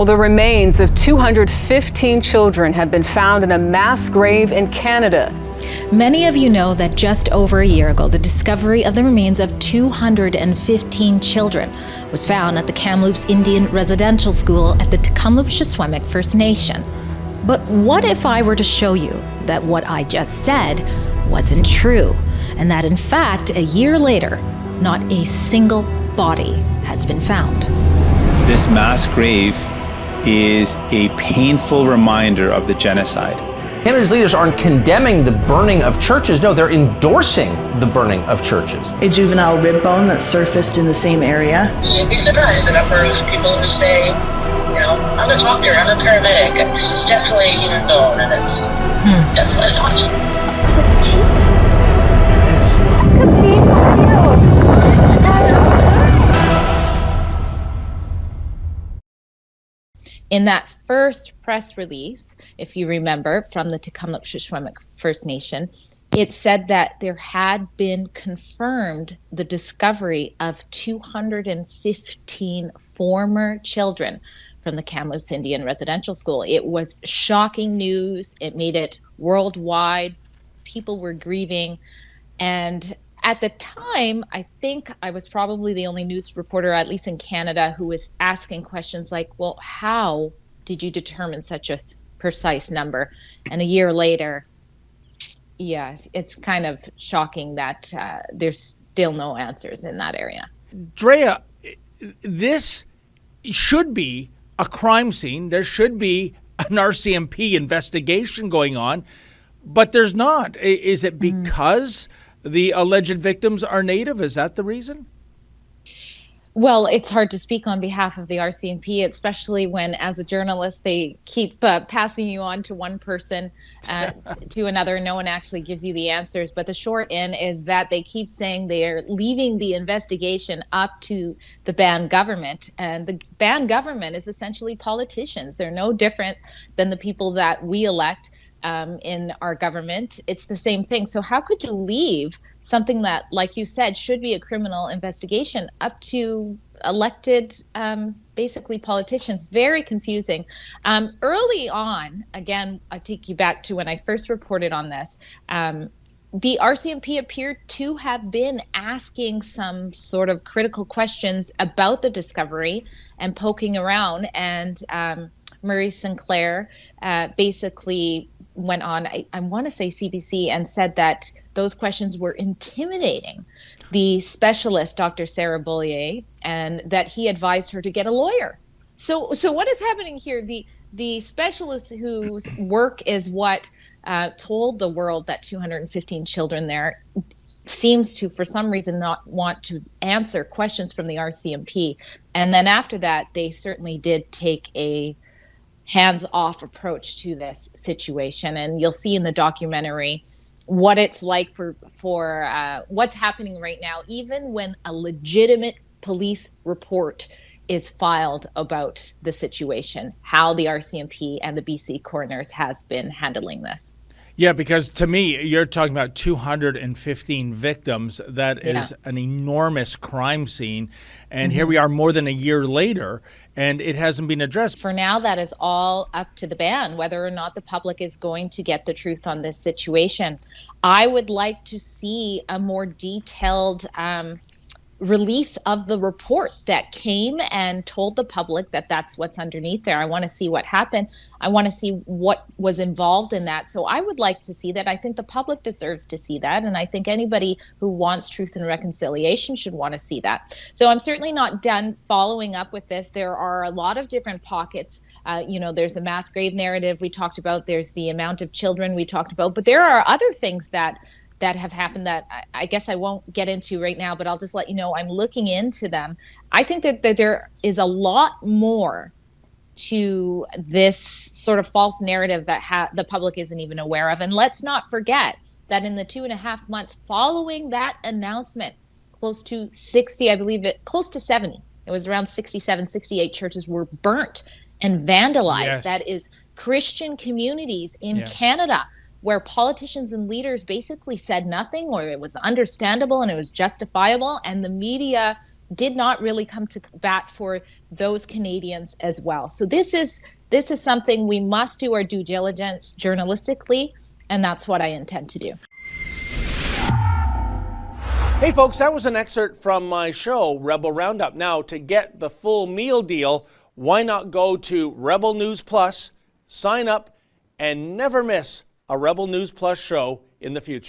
Well, the remains of 215 children have been found in a mass grave in Canada. Many of you know that just over a year ago, the discovery of the remains of 215 children was found at the Kamloops Indian Residential School at the Tecumseh First Nation. But what if I were to show you that what I just said wasn't true, and that in fact, a year later, not a single body has been found? This mass grave is a painful reminder of the genocide. Canada's leaders aren't condemning the burning of churches. No, they're endorsing the burning of churches. A juvenile rib bone that surfaced in the same area. You'd be surprised the number of people who say, I'm a doctor, I'm a paramedic. This is definitely a human bone, and it's definitely not. Looks like the chief. It is. Could be Mario. In that first press release, if you remember, from the Tecumseh First Nation, it said that there had been confirmed the discovery of 215 former children from the Kamloops Indian Residential School. It was shocking news. It made it worldwide. People were grieving. And at the time, I think I was probably the only news reporter, at least in Canada, who was asking questions like, well, how did you determine such a precise number? And a year later, yeah, it's kind of shocking that there's still no answers in that area. Drea, this should be a crime scene. There should be an RCMP investigation going on, but there's not. Is it because the alleged victims are Native? Is that the reason? Well, it's hard to speak on behalf of the RCMP, especially when, as a journalist, they keep passing you on to one person to another. No one actually gives you the answers. But the short end is that they keep saying they're leaving the investigation up to the band government. And the band government is essentially politicians. They're no different than the people that we elect in our government. It's the same thing. So how could you leave something that, like you said, should be a criminal investigation up to elected, basically politicians? Very confusing. Early on, again, I take you back to when I first reported on this, the RCMP appeared to have been asking some sort of critical questions about the discovery and poking around. And Murray Sinclair basically went on, I want to say CBC, and said that those questions were intimidating the specialist, Dr. Sarah Bollier, and that he advised her to get a lawyer. So what is happening here? The specialist whose work is what told the world that 215 children there seems to, for some reason, not want to answer questions from the RCMP. And then after that, they certainly did take a hands-off approach to this situation. And you'll see in the documentary what it's like for what's happening right now, even when a legitimate police report is filed about the situation, how the RCMP and the BC coroners has been handling this. Yeah, because to me, you're talking about 215 victims. That is an enormous crime scene. And here we are more than a year later, and it hasn't been addressed. For now, that is all up to the band, whether or not the public is going to get the truth on this situation. I would like to see a more detailed release of the report that came and told the public that that's what's underneath there. I want to see what happened. I want to see what was involved in that. So I would like to see that. I think the public deserves to see that. And I think anybody who wants truth and reconciliation should want to see that. So I'm certainly not done following up with this. There are a lot of different pockets. There's the mass grave narrative we talked about. There's the amount of children we talked about. But there are other things that have happened that I guess I won't get into right now, but I'll just let you know I'm looking into them. I think that there is a lot more to this sort of false narrative that the public isn't even aware of. And let's not forget that in the 2.5 months following that announcement, close to 60, I believe close to 70, it was around 67, 68 churches were burnt and vandalized. Yes. That is Christian communities in Canada, where politicians and leaders basically said nothing, or it was understandable and it was justifiable, and the media did not really come to bat for those Canadians as well. So this is something we must do our due diligence journalistically, and that's what I intend to do. Hey folks, that was an excerpt from my show, Rebel Roundup. Now, to get the full meal deal, why not go to Rebel News Plus, sign up, and never miss a Rebel News Plus show in the future.